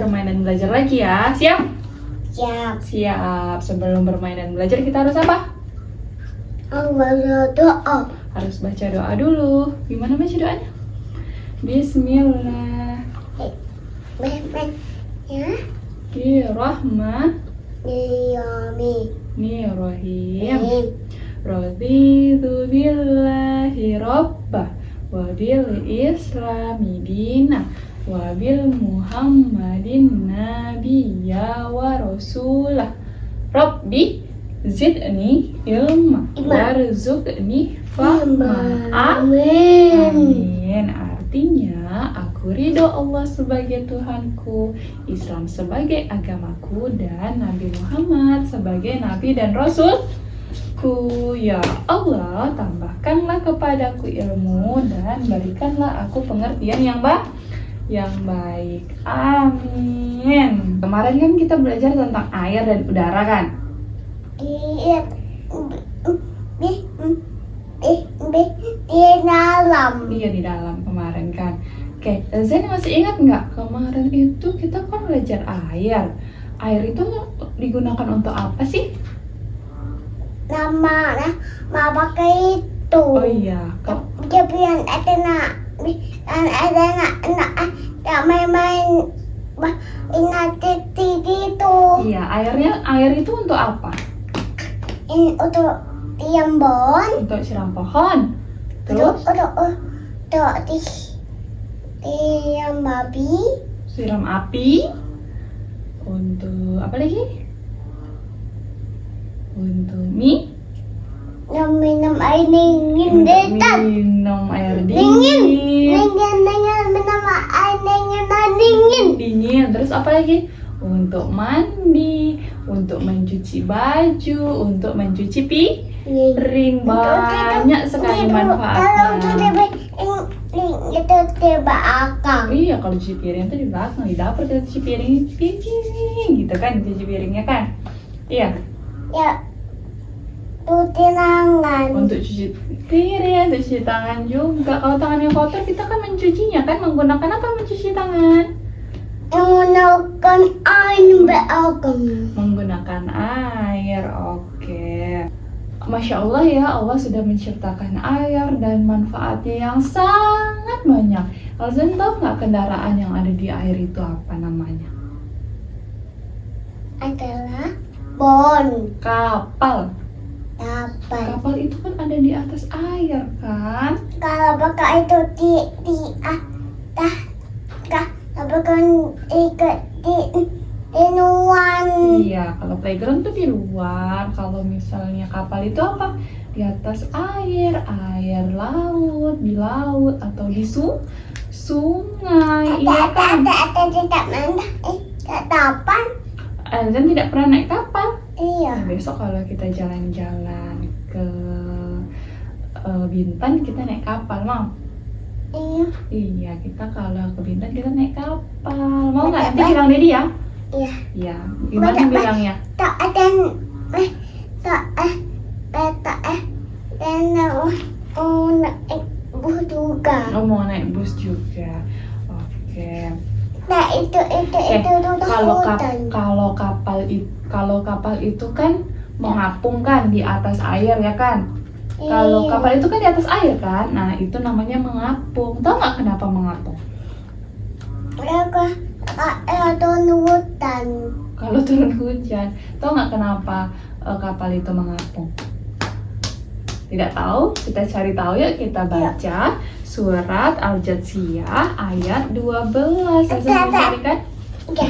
bermain dan belajar lagi ya. Siap? Siap. Siap. Sebelum bermain dan belajar kita harus apa? Doa. Harus baca doa dulu. Gimana baca doanya? Bismillah. Ya. Bismillahirrahmanirrahim. Raditu billahi rabbah wa bil islami dina wa bil muhammadin nabiyya wa rasulah. Rabbi zidni ilma warzuqni fahma. Amin. Artinya aku ridho Allah sebagai Tuhanku, Islam sebagai agamaku, dan Nabi Muhammad sebagai Nabi dan Rasulku. Ya Allah, tambahkanlah kepadaku ilmu dan berikanlah aku pengertian yang baik. Amin. Kemarin kan kita belajar tentang air dan udara kan? Iya. Di dalam. Iya, di dalam kemarin kan. Oke, Zen masih ingat nggak kemarin itu kita kan belajar air. Air itu digunakan untuk apa sih? Nama pakai itu. Oh iya, Tapi yang ada main itu. iya, air itu untuk apa? Ini untuk tiambon. Untuk siram pohon. Terus Untuk tiam babi. siram api. Untuk apa lagi? Untuk Minum air dingin. minum air dingin. Minum air dingin. Dingin. Terus apa lagi? Untuk mandi, untuk mencuci baju, untuk mencuci piring. Banyak sekali manfaatnya. Itu di belakang. Iya, kalau cuci piring itu di belakang, di dapur kita cuci piring, gitu kan, cuci piringnya kan. Iya. Ya, cuci tangan. Untuk cuci piring, untuk cuci tangan juga. Kalau tangannya kotor, kita kan mencucinya kan, menggunakan apa mencuci tangan? Menggunakan air belakang. Menggunakan air, oke. Masya Allah ya, Allah sudah menciptakan air dan manfaatnya yang sangat banyak. Kalian tahu nggak kendaraan yang ada di air itu apa namanya? Adalah bon. Kapal. Kapal itu kan ada di atas air kan? Kalau pakai itu di atas, kalau kan ikut di luar. Iya, kalau playground tuh di luar. Kalau misalnya kapal itu apa? Di atas air laut, di laut atau di sungai. Iya kan? Tidak mana? Kapan? Elzan tidak pernah naik kapal. Iya. Nah, besok kalau kita jalan-jalan ke Bintan, kita naik kapal, mau? Iya. Iya, kita kalau ke Bintan kita naik kapal. Mau nggak? Nanti bilang Dedi ya. Iya. Iya. Gimana bilangnya? Tak ada dan naik bus juga. Oh, mau naik bus juga. Oke. Nah itu Kalau kapal itu kan mengapung kan di atas air ya kan? Kalau kapal itu kan di atas air kan? Nah, itu namanya mengapung. Tahu nggak kenapa mengapung? turun hutan. Kalau turun hujan. Tahu nggak kenapa kapal itu mengapung? Tidak tahu? Kita cari tahu ya, kita baca surat Al-Jathiyah ayat 12. Bisa dicarikan? Oke.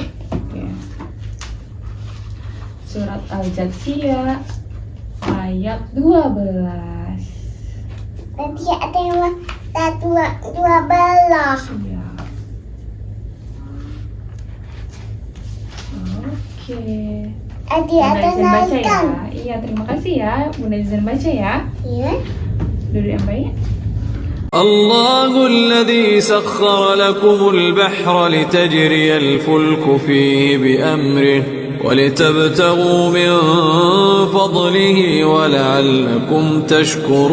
Surat Al-Jathiyah ayat 12. Nanti ada yang dua belas. Iya. Oke. Bunda izin baca ya. Iya, terima kasih ya. Bunda izin baca ya. Iya. Duduk yang baik. الله الذي سخر لكم البحر لتجري الفلك فيه بأمره ولتبتغوا من فضله ولعلكم تشكرون.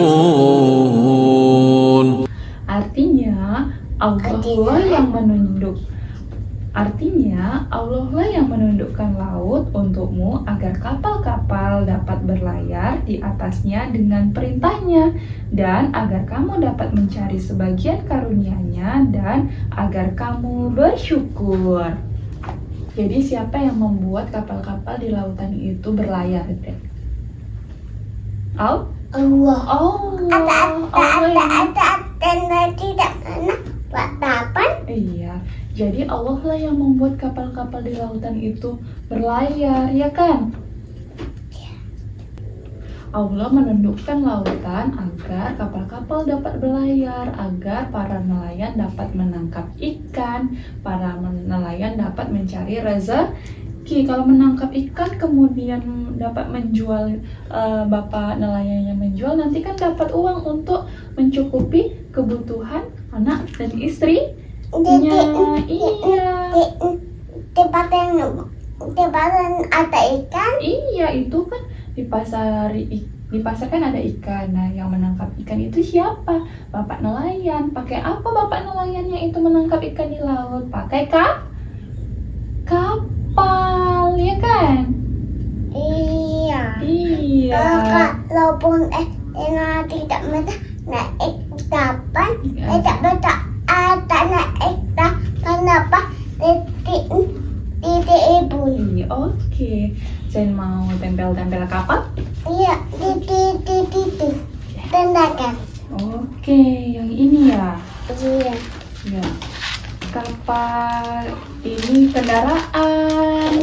Artinya Allah yang menunduk Artinya, Allah lah yang menundukkan laut untukmu agar kapal-kapal dapat berlayar di atasnya dengan perintahnya dan agar kamu dapat mencari sebagian karunia-Nya dan agar kamu bersyukur. Jadi siapa yang membuat kapal-kapal di lautan itu berlayar, Dek? Allah. Allah. Allah. Ada tidak mana batapan. Iya, jadi Allah lah yang membuat kapal-kapal di lautan itu berlayar, ya kan? Allah menundukkan lautan agar kapal-kapal dapat berlayar, agar para nelayan dapat menangkap ikan, para nelayan dapat mencari rezeki. Kalau menangkap ikan kemudian dapat menjual, bapak nelayannya menjual, nanti kan dapat uang untuk mencukupi kebutuhan anak dan istri. Iya. Tempatan ada ikan. Iya, itu kan di pasar kan ada ikan. Nah, yang menangkap ikan itu siapa? Bapak nelayan. Pakai apa bapak nelayannya itu menangkap ikan di laut? Pakai kapal, ya kan? Iya. Iya. Kalaupun tidak mudah naik kapal, tidak mudah ada naik kapal. Kenapa titik ibu? Iya, oke. Saya mau tempel-tempel kapal. Iya, titik tendakan. Oke, yang ini ya. Iya. Ya. Kapal ini kendaraan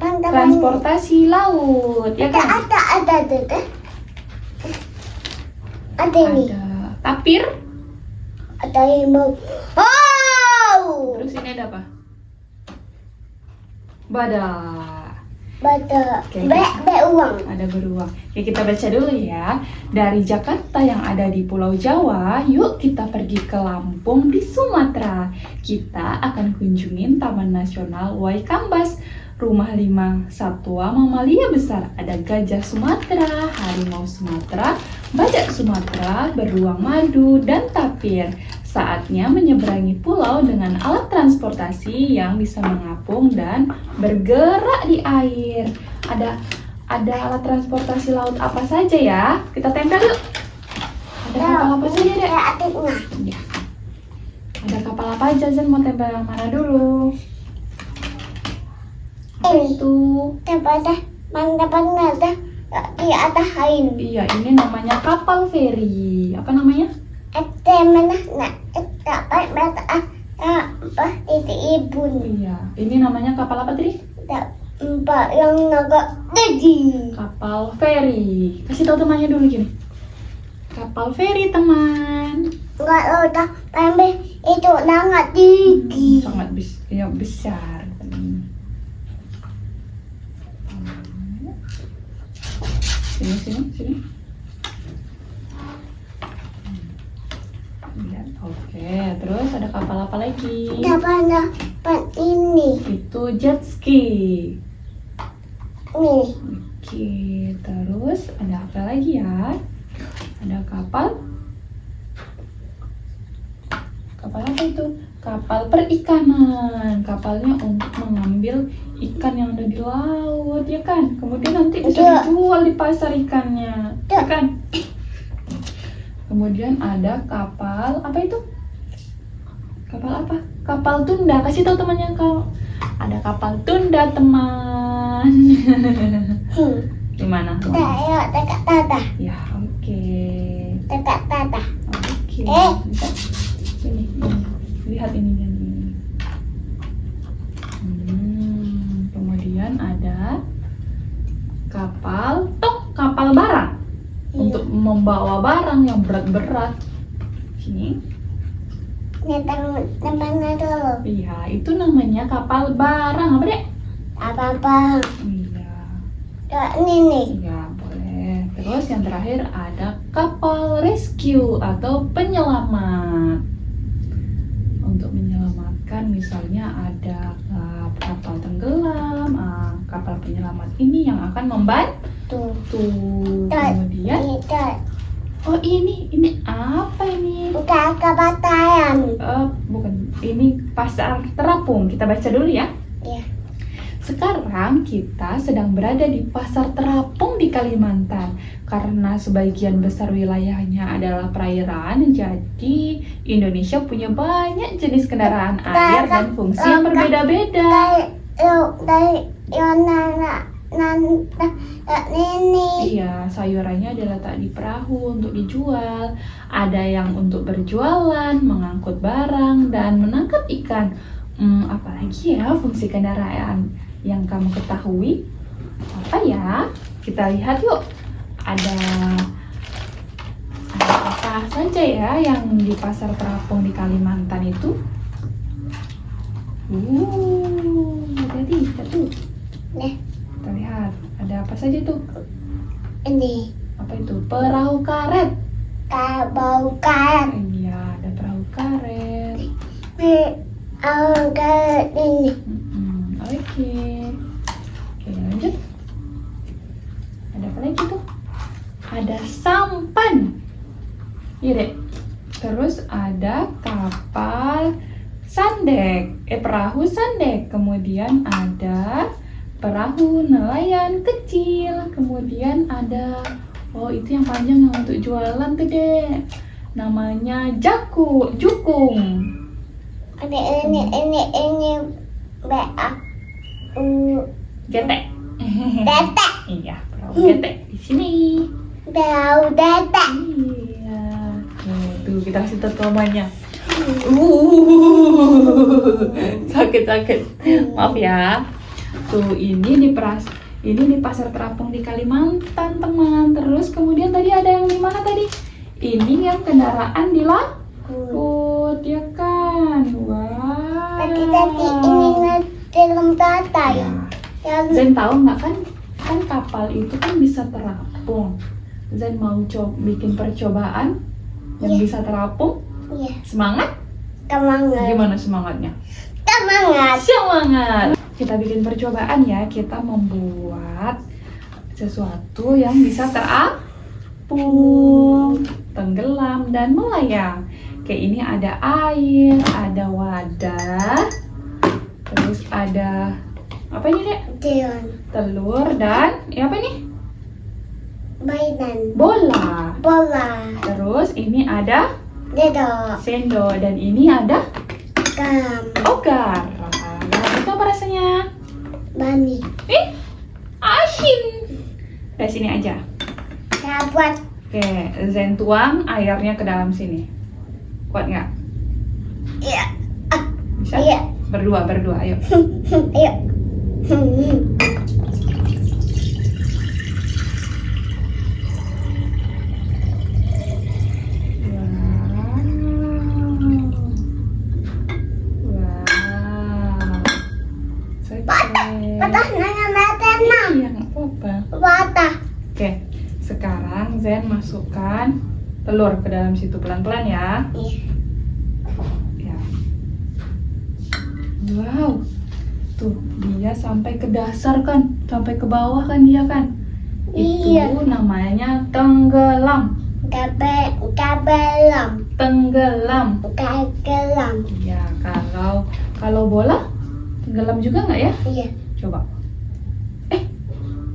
transportasi laut, ya kan? Ada ini. Ada tapir. Ada rimau. Oh! Terus ini ada apa? Badak. Oke. Uang. Ada beruang. Oke, kita baca dulu ya. Dari Jakarta yang ada di Pulau Jawa, yuk kita pergi ke Lampung di Sumatera. Kita akan kunjungin Taman Nasional Waikambas, rumah 5 satwa mamalia besar. Ada gajah Sumatera, harimau Sumatera, badak Sumatera, beruang madu, dan tapir. Saatnya menyeberangi pulau dengan alat transportasi yang bisa mengapung dan bergerak di air. Ada alat transportasi laut apa saja ya? Kita tempel yuk. Ada kapal apa saja, Dek? Ya. Ada kapal apa aja, Zen? Mau tempel yang mana dulu? Apa itu? Mana di atas air. Iya, ini namanya kapal feri. Apa namanya? Ada mana dapat apa titik ibu. Iya, ini namanya kapal apa tadi? Mbak yang agak tinggi. Kapal feri. Kasih tahu temannya dulu gini. Kapal feri, teman. Enggak udah sampai itu sangat tinggi. Sangat besar. Sini. Lihat. Oke, terus ada kapal apa lagi? Dapat ini. Itu jet ski. Nih. Oke, terus ada apa lagi ya? Ada kapal. Kapal apa itu? Kapal perikanan. Kapalnya untuk mengambil ikan yang ada di laut, ya kan? Kemudian nanti bisa dijual di pasar ikannya, ya kan? Kemudian ada kapal apa itu? Kapal apa? Kapal tunda. Kasih tahu temannya kalau ada kapal tunda, teman. Di mana? Dekat tata. Ya, oke. Dekat tata. Oke. Ini. Lihat ini. Kemudian ada kapal barang. Untuk membawa barang yang berat-berat. Sini. Tempatnya dulu. Iya, itu namanya kapal barang. Apa, Dek? Apa? Iya. Ini nih. Iya, boleh. Terus yang terakhir ada kapal rescue atau penyelamat. Untuk menyelamatkan misalnya ada kapal tenggelam, kapal penyelamat ini yang akan membantu. Kemudian oh ini apa ini? Bukan kapal tayang. Bukan, ini pasar terapung. Kita baca dulu ya. Iya. Sekarang kita sedang berada di pasar terapung di Kalimantan. Karena sebagian besar wilayahnya adalah perairan, jadi Indonesia punya banyak jenis kendaraan air dan fungsi yang berbeda-beda. Dari yang ini. Iya, sayurannya diletak di perahu untuk dijual. Ada yang untuk berjualan, mengangkut barang, dan menangkap ikan. Apalagi ya fungsi kendaraan yang kamu ketahui? Apa ya? Kita lihat yuk. Ada apa saja ya yang di pasar terapung di Kalimantan itu? Hati-hati, tuh. Nih, Kita lihat, ada apa saja tuh? ini Apa itu? Perahu karet. bau karet. Iya, ada perahu karet. Karet ini. Oke, lanjut. Ada apa lagi tuh? Ada sampan. Iya deh. Terus ada kapal sandek. Perahu sandek. Kemudian ada perahu nelayan kecil. Kemudian ada, itu yang panjang yang untuk jualan tuh deh. Namanya jukung. Ada ini beak. Getek. Detek. Iya, perahu getek di sini. Bau detek. Iya. Tuh kita kasih totomannya. Sakit. Maaf ya. Tuh ini di pasar terapung di Kalimantan, teman. Terus kemudian tadi ada yang di mana tadi? Ini yang kendaraan di laut, ya kan? Wah. Tadi ini dalam tata ya. Zen tahu nggak kan kapal itu kan bisa terapung. Zen mau bikin percobaan yang bisa terapung. Iya. Semangat? Semangat. Gimana semangatnya? Semangat. Semangat. Kita bikin percobaan ya. Kita membuat sesuatu yang bisa terapung, tenggelam dan melayang. Kayak ini ada air, ada wadah, terus ada apa ini dek? Dion. Telur dan apa ini? Mainan. Bola. Terus ini ada Dedok. sendok dan ini ada Gam. ogar. Itu apa rasanya? Bani. Asin. Dari sini aja. Sahabat. Oke, Zen tuang airnya ke dalam sini. Kuat nggak? Iya. Bisa? Iya. Berdua, ayo. Ayo. Patah nanya tenang. Iya, nggak apa-apa. Patah. Oke, sekarang Zen masukkan telur ke dalam situ pelan-pelan ya. Ya. Wow, tuh dia sampai ke dasar kan, sampai ke bawah kan dia kan. Iya. Itu namanya tenggelam. Kabelam. Tenggelam. Kagelam. Ya, kalau bola tenggelam juga nggak ya? Iya. Coba.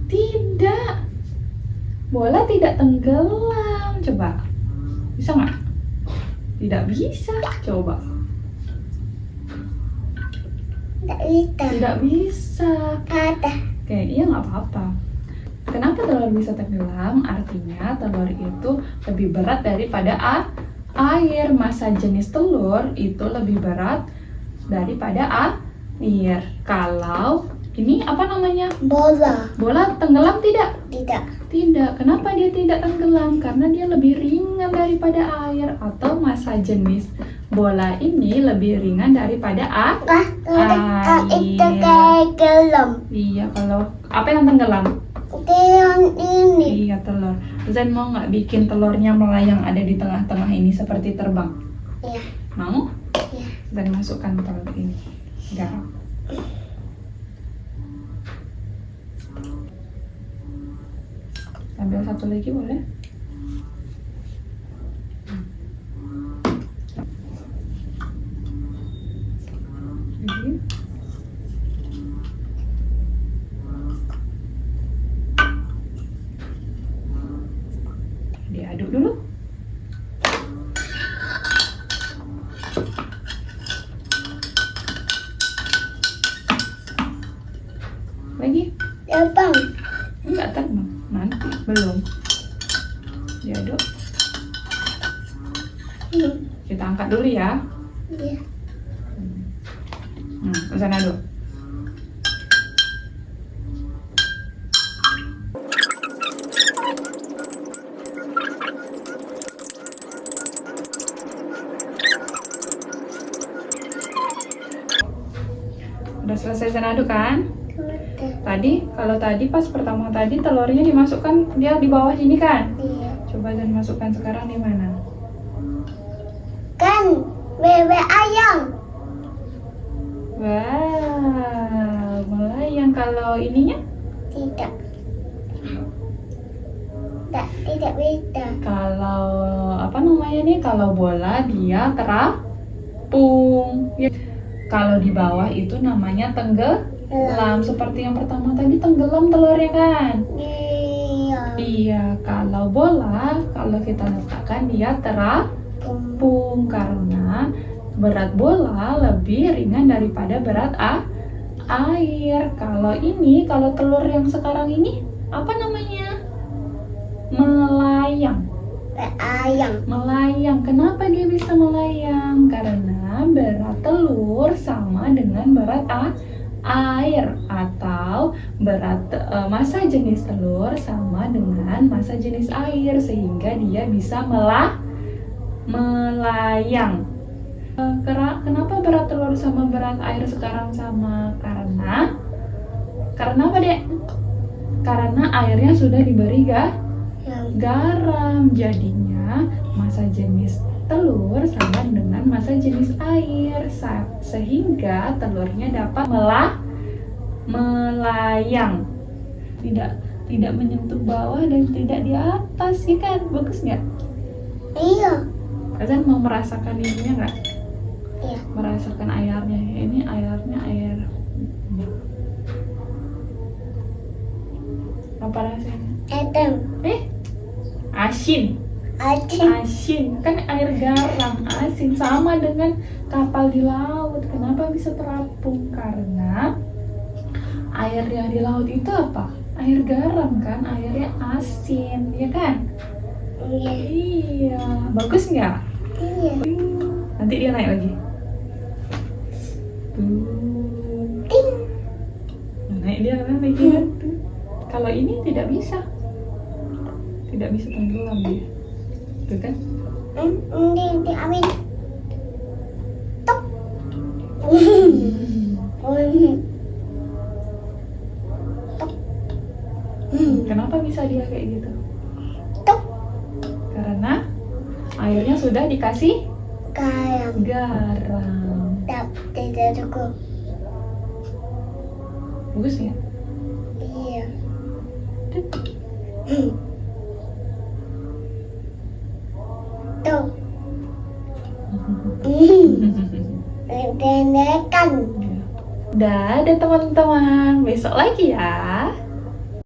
Tidak. Bola tidak tenggelam. Coba. Bisa nggak? Tidak bisa. Coba. Tidak bisa. Patah. Oke, iya nggak apa-apa. Kenapa telur bisa tenggelam? Artinya telur itu lebih berat daripada air. Massa jenis telur itu lebih berat daripada air. Kalau ini apa namanya? Bola tenggelam tidak? Tidak. Kenapa dia tidak tenggelam? Karena dia lebih ringan daripada air. Atau massa jenis bola ini lebih ringan daripada Itu kagelam. Iya, kalau apa yang tenggelam? Dion ini. Iya, telur. Zen mau nggak bikin telurnya melayang ada di tengah-tengah ini seperti terbang? Iya. Mau? Iya. Zen masukkan telur ini. Garam. Ambil satu lagi boleh? Diaduk dulu. Lagi. Terbang. Enggak terbang. Nanti belum. Diaduk. Kita angkat dulu ya. Iya. Ke sana dulu. Udah selesai senado kan? Sudah. Tadi pas pertama tadi telurnya dimasukkan dia di bawah sini kan? Iya. Coba dan masukkan sekarang di mana? Kan bebek ayam. Wow, melayang. Kalau ininya? Tidak. Tidak beda. Kalau apa namanya nih? Kalau bola dia terapung. Ya. Kalau di bawah itu namanya tenggelam. Seperti yang pertama tadi tenggelam telurnya kan? Iya. Iya. Kalau bola, kalau kita letakkan dia terapung karena berat bola lebih ringan daripada berat air. Kalau telur yang sekarang ini apa namanya? Melayang. Ayam. Melayang. Kenapa dia bisa melayang? Karena berat telur sama dengan berat air atau berat massa jenis telur sama dengan massa jenis air sehingga dia bisa melayang. Kenapa berat telur sama berat air sekarang sama? Karena apa, Dek? Karena airnya sudah diberi garam. Jadinya massa jenis telur sama dengan massa jenis air sehingga telurnya dapat melayang. Tidak menyentuh bawah dan tidak di atas, ya kan? Bagus nggak? Iya. Kalian mau merasakan ininya nggak? Iya. Merasakan airnya. Ini airnya air. Apa rasanya? Etem. Asin. Asin. Kan air garam. Asin sama dengan kapal di laut. Kenapa bisa terapung? Karena air yang di laut itu apa? Air garam kan? Airnya asin, ya kan? Iya. Iya. Bagus nggak? Iya. Nanti dia naik lagi. Ting. Naik dia kan lagi kan? Kalau ini tidak bisa tenggelam dia. Tuh kan? Diambil. Tok. Kenapa bisa dia kayak gitu? Tok. Karena airnya sudah dikasih garam. Tidak cukup. Bagus ya? Iya. Tuh. Denekan. Udah ada teman-teman. Besok lagi ya.